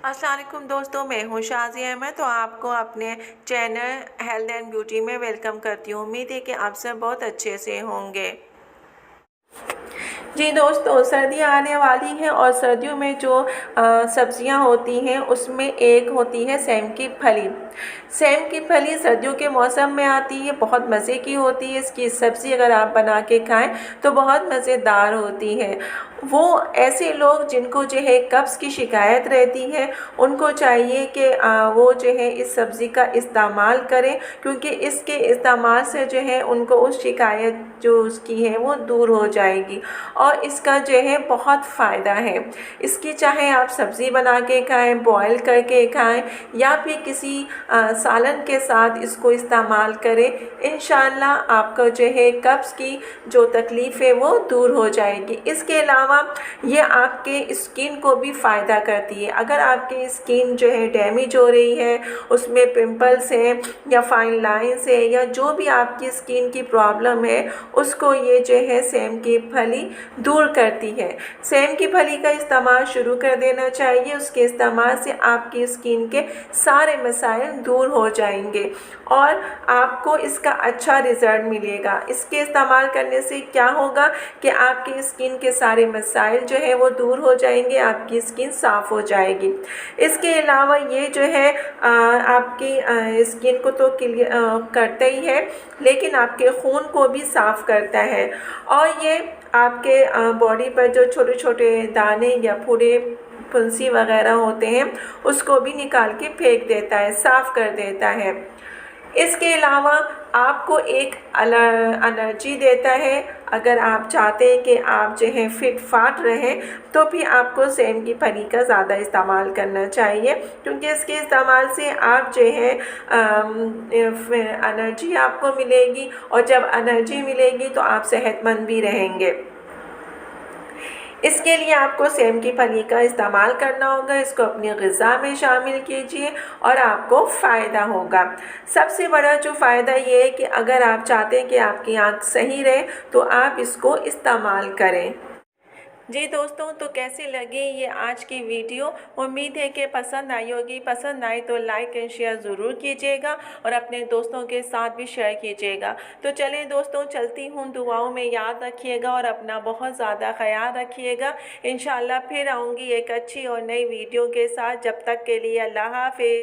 अस्सलाम वालेकुम दोस्तों, मैं हूँ शाज़िया अहमद। तो आपको अपने चैनल हेल्थ एंड ब्यूटी में वेलकम करती हूँ। उम्मीद है कि आप सब बहुत अच्छे से होंगे। जी दोस्तों, सर्दियाँ आने वाली हैं और सर्दियों में जो सब्जियां होती हैं उसमें एक होती है सेम की फली। सेम की फली सर्दियों के मौसम में आती है, बहुत मज़े की होती है। इसकी सब्ज़ी अगर आप बना के खाएं तो बहुत मज़ेदार होती है। वो ऐसे लोग जिनको जो है कब्ज़ की शिकायत रहती है, उनको चाहिए कि वो जो है इस सब्ज़ी का इस्तेमाल करें, क्योंकि इसके इस्तेमाल से जो है उनको उस शिकायत जो उसकी है वो दूर हो जाएगी और इसका जो है बहुत फ़ायदा है। इसकी चाहे आप सब्ज़ी बना के खाएँ, बॉयल करके खाएँ या फिर किसी सालन के साथ इसको इस्तेमाल करें। इंशाअल्लाह आपका जो है कब्ज़ की जो तकलीफ़ है वो दूर हो जाएगी। इसके अलावा ये आपके स्किन को भी फ़ायदा करती है। अगर आपकी स्किन जो है डैमेज हो रही है, उसमें पिंपल्स हैं या फाइन लाइंस है या जो भी आपकी स्किन की प्रॉब्लम है, उसको ये जो है सेम की फली दूर करती है। सेम की फली का इस्तेमाल शुरू कर देना चाहिए। उसके इस्तेमाल से आपकी स्किन के सारे मसाइल दूर हो जाएंगे और आपको इसका अच्छा रिज़ल्ट मिलेगा। इसके इस्तेमाल करने से क्या होगा कि आपकी स्किन के सारे मसाइल जो है वो दूर हो जाएंगे, आपकी स्किन साफ़ हो जाएगी। इसके अलावा ये जो है आपकी स्किन को तो क्लियर करता ही है, लेकिन आपके खून को भी साफ़ करता है और ये आपके बॉडी पर जो छोटे छोटे दाने या फुड़े फुंसी वगैरह होते हैं उसको भी निकाल के फेंक देता है, साफ़ कर देता है। इसके अलावा आपको एक एनर्जी देता है। अगर आप चाहते हैं कि आप जो है फिट फाट रहें तो भी आपको सेम की फली का ज़्यादा इस्तेमाल करना चाहिए, क्योंकि इसके इस्तेमाल से आप जो है एनर्जी आपको मिलेगी और जब एनर्जी मिलेगी तो आप सेहतमंद भी रहेंगे। इसके लिए आपको सेम की फली का इस्तेमाल करना होगा। इसको अपनी ग़िज़ा में शामिल कीजिए और आपको फ़ायदा होगा। सबसे बड़ा जो फ़ायदा ये है कि अगर आप चाहते हैं कि आपकी आँख सही रहे तो आप इसको इस्तेमाल करें। जी दोस्तों, तो कैसे लगे ये आज की वीडियो? उम्मीद है कि पसंद आई होगी। पसंद आए तो लाइक एंड शेयर ज़रूर कीजिएगा और अपने दोस्तों के साथ भी शेयर कीजिएगा। तो चलें दोस्तों, चलती हूँ। दुआओं में याद रखिएगा और अपना बहुत ज़्यादा ख्याल रखिएगा। इंशाअल्लाह फिर आऊँगी एक अच्छी और नई वीडियो के साथ। जब तक के लिए अल्लाह हाफ़िज़।